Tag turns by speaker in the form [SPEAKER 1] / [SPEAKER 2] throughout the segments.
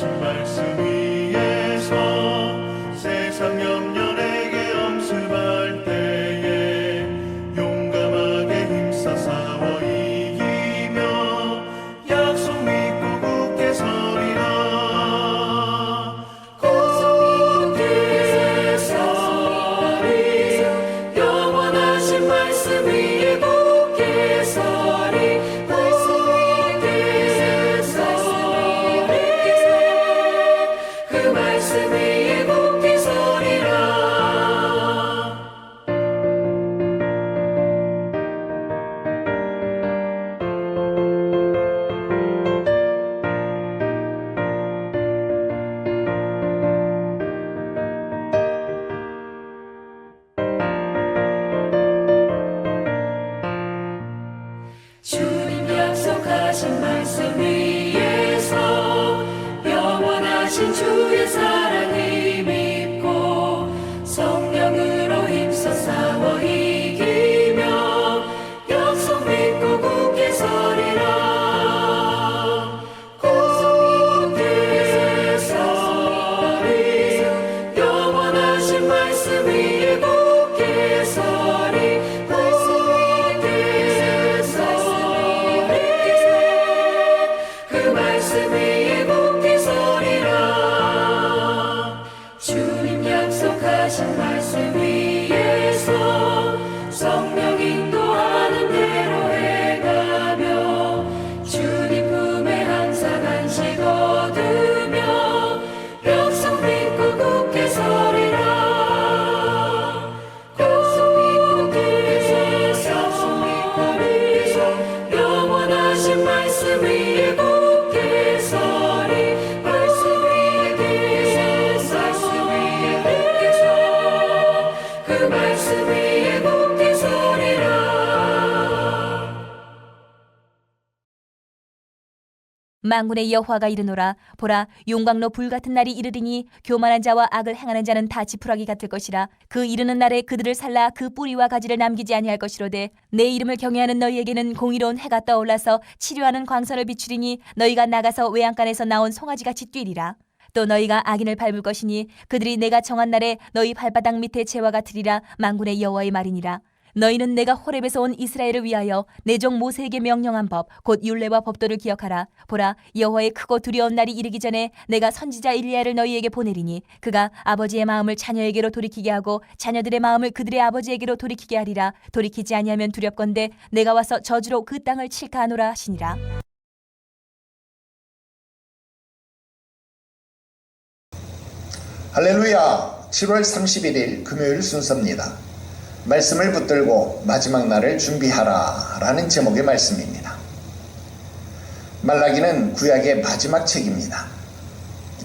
[SPEAKER 1] 영원하신 말씀 위에서 세상 염려 내게 엄습할 때에 용감하게 힘써 싸워 이기며 약속 믿고 굳게 서리라. 굳게 서리 영원하신 말씀 위에 굳게 서리. 그 말씀 위에 굳게 서리라. 주님 약속하신 말씀 위에서 영원하신 주의 사랑을 믿고 성령으로 힘써 싸워 이기며 약속 믿고 굳게 서리라. 굳게 서리 영원하신 말씀 위에 굳게 서리. 굳게 서리 그 말씀 위에 굳게 서리라. 주님 약속하신 말씀 위에서 성령 인도하는 대로 해가며 주님 품에 항상 안식 얻으며 약속 믿고 굳게 서리라. 약속 믿고 굳게 서리 영원하신 말씀 위에 굳게 서리. 말씀 위에 굳게 서 그 말씀 위에 굳게 서리라.
[SPEAKER 2] 만군의 여호와가 이르노라. 보라, 용광로 불같은 날이 이르리니 교만한 자와 악을 행하는 자는 다 지푸라기 같을 것이라. 그 이르는 날에 그들을 살라 그 뿌리와 가지를 남기지 아니할 것이로되 내 이름을 경외하는 너희에게는 공의로운 해가 떠올라서 치료하는 광선을 비추리니 너희가 나가서 외양간에서 나온 송아지같이 뛰리라. 또 너희가 악인을 밟을 것이니 그들이 내가 정한 날에 너희 발바닥 밑에 재와 같으리라. 만군의 여호와의 말이니라. 너희는 내가 호렙에서 온 이스라엘을 위하여 내 종 모세에게 명령한 법 곧 율례와 법도를 기억하라. 보라, 여호와의 크고 두려운 날이 이르기 전에 내가 선지자 일리야를 너희에게 보내리니 그가 아버지의 마음을 자녀에게로 돌이키게 하고 자녀들의 마음을 그들의 아버지에게로 돌이키게 하리라. 돌이키지 아니하면 두렵건대 내가 와서 저주로 그 땅을 칠까 하노라 하시니라.
[SPEAKER 3] 할렐루야. 7월 31일 금요일 순서입니다. 말씀을 붙들고 마지막 날을 준비하라 라는 제목의 말씀입니다. 말라기는 구약의 마지막 책입니다.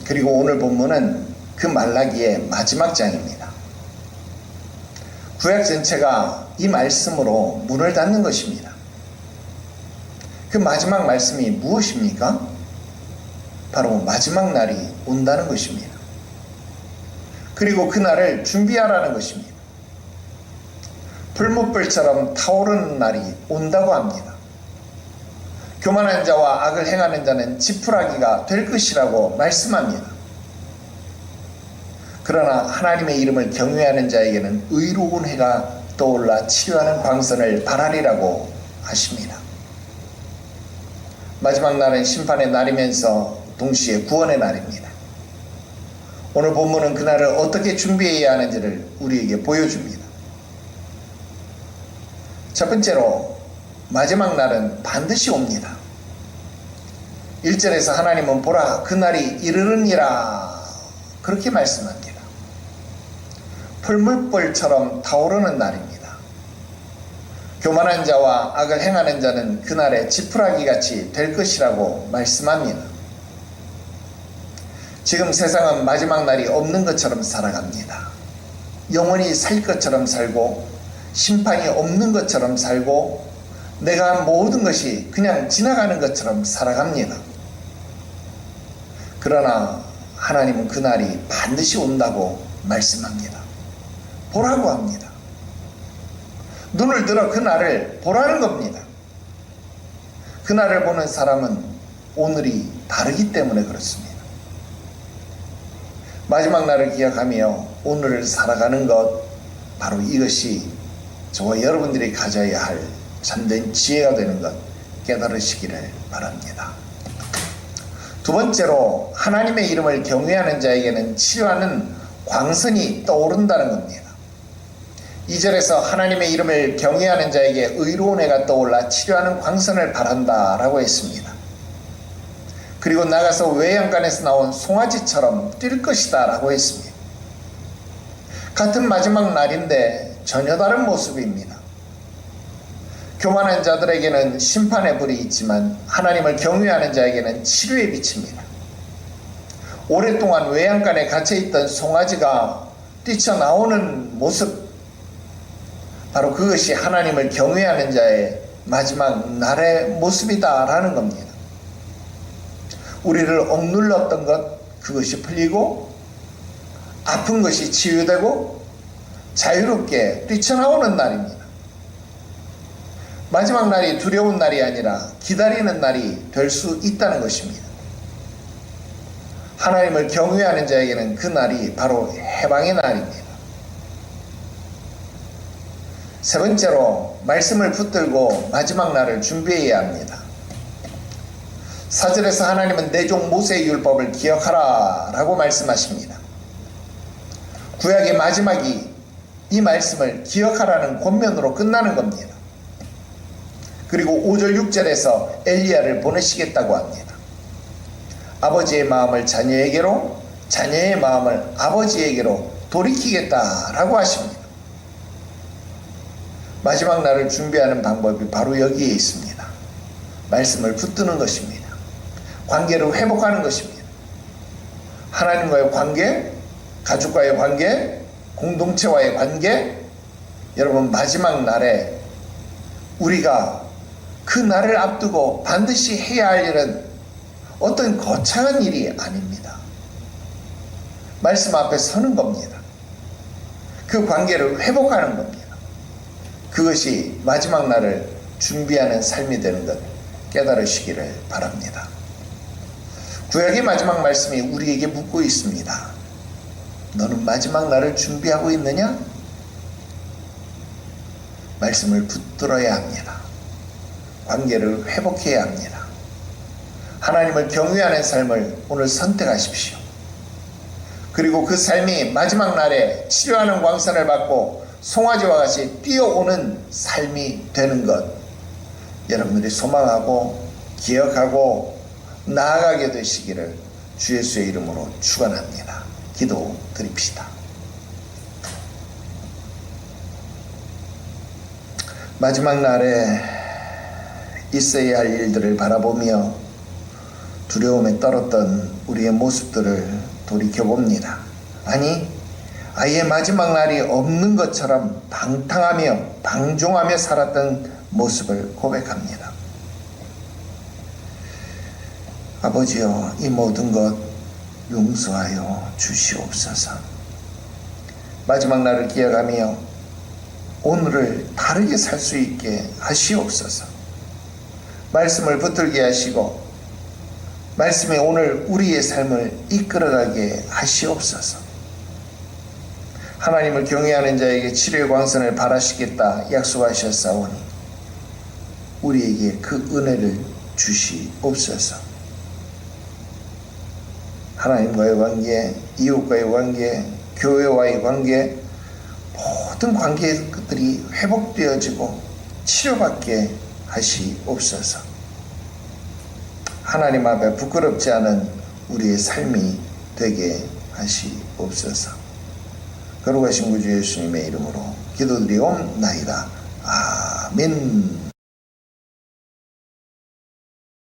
[SPEAKER 3] 그리고 오늘 본문은 그 말라기의 마지막 장입니다. 구약 전체가 이 말씀으로 문을 닫는 것입니다. 그 마지막 말씀이 무엇입니까? 바로 마지막 날이 온다는 것입니다. 그리고 그 날을 준비하라는 것입니다. 풀무불처럼 타오르는 날이 온다고 합니다. 교만한 자와 악을 행하는 자는 지푸라기가 될 것이라고 말씀합니다. 그러나 하나님의 이름을 경외하는 자에게는 의로운 해가 떠올라 치료하는 광선을 발하리라고 하십니다. 마지막 날은 심판의 날이면서 동시에 구원의 날입니다. 오늘 본문은 그날을 어떻게 준비해야 하는지를 우리에게 보여줍니다. 첫 번째로 마지막 날은 반드시 옵니다. 1절에서 하나님은 보라 그날이 이르느니라 그렇게 말씀합니다. 풀물불처럼 타오르는 날입니다. 교만한 자와 악을 행하는 자는 그날에 지푸라기같이 될 것이라고 말씀합니다. 지금 세상은 마지막 날이 없는 것처럼 살아갑니다. 영원히 살 것처럼 살고 심판이 없는 것처럼 살고 내가 한 모든 것이 그냥 지나가는 것처럼 살아갑니다. 그러나 하나님은 그날이 반드시 온다고 말씀합니다. 보라고 합니다. 눈을 들어 그날을 보라는 겁니다. 그날을 보는 사람은 오늘이 다르기 때문에 그렇습니다. 마지막 날을 기억하며 오늘을 살아가는 것, 바로 이것이 저와 여러분들이 가져야 할 참된 지혜가 되는 것 깨달으시기를 바랍니다. 두 번째로, 하나님의 이름을 경외하는 자에게는 치료하는 광선이 떠오른다는 겁니다. 2절에서 하나님의 이름을 경외하는 자에게 의로운 해가 떠올라 치료하는 광선을 발한다 라고 했습니다. 그리고 나가서 외양간에서 나온 송아지처럼 뛸 것이다 라고 했습니다. 같은 마지막 날인데 전혀 다른 모습입니다. 교만한 자들에게는 심판의 불이 있지만 하나님을 경외하는 자에게는 치료의 빛입니다. 오랫동안 외양간에 갇혀있던 송아지가 뛰쳐나오는 모습, 바로 그것이 하나님을 경외하는 자의 마지막 날의 모습이다라는 겁니다. 우리를 억눌렀던 것, 그것이 풀리고 아픈 것이 치유되고 자유롭게 뛰쳐나오는 날입니다. 마지막 날이 두려운 날이 아니라 기다리는 날이 될 수 있다는 것입니다. 하나님을 경외하는 자에게는 그 날이 바로 해방의 날입니다. 세 번째로, 말씀을 붙들고 마지막 날을 준비해야 합니다. 4절에서 하나님은 내 종 모세의 율법을 기억하라 라고 말씀하십니다. 구약의 마지막이 이 말씀을 기억하라는 권면으로 끝나는 겁니다. 그리고 5절 6절에서 엘리야를 보내시겠다고 합니다. 아버지의 마음을 자녀에게로, 자녀의 마음을 아버지에게로 돌이키겠다라고 하십니다. 마지막 날을 준비하는 방법이 바로 여기에 있습니다. 말씀을 붙드는 것입니다. 관계를 회복하는 것입니다. 하나님과의 관계, 가족과의 관계, 공동체와의 관계. 여러분, 마지막 날에 우리가 그 날을 앞두고 반드시 해야 할 일은 어떤 거창한 일이 아닙니다. 말씀 앞에 서는 겁니다. 그 관계를 회복하는 겁니다. 그것이 마지막 날을 준비하는 삶이 되는 것 깨달으시기를 바랍니다. 구약의 마지막 말씀이 우리에게 묻고 있습니다. 너는 마지막 날을 준비하고 있느냐? 말씀을 붙들어야 합니다. 관계를 회복해야 합니다. 하나님을 경외하는 삶을 오늘 선택하십시오. 그리고 그 삶이 마지막 날에 치료하는 광선을 받고 송아지와 같이 뛰어오는 삶이 되는 것, 여러분들이 소망하고 기억하고 나아가게 되시기를 주 예수의 이름으로 축원합니다. 기도 드립시다. 마지막 날에 있어야 할 일들을 바라보며 두려움에 떨었던 우리의 모습들을 돌이켜봅니다. 아니, 아예 마지막 날이 없는 것처럼 방탕하며 방종하며 살았던 모습을 고백합니다. 아버지여, 이 모든 것 용서하여 주시옵소서. 마지막 날을 기억하며 오늘을 다르게 살 수 있게 하시옵소서. 말씀을 붙들게 하시고 말씀이 오늘 우리의 삶을 이끌어가게 하시옵소서. 하나님을 경외하는 자에게 치료의 광선을 발하시겠다 약속하셨사오니 우리에게 그 은혜를 주시옵소서. 하나님과의 관계, 이웃과의 관계, 교회와의 관계, 모든 관계들이 회복되어지고 치료받게 하시옵소서. 하나님 앞에 부끄럽지 않은 우리의 삶이 되게 하시옵소서. 거룩하신 구주 예수님의 이름으로 기도드리옵나이다. 아멘.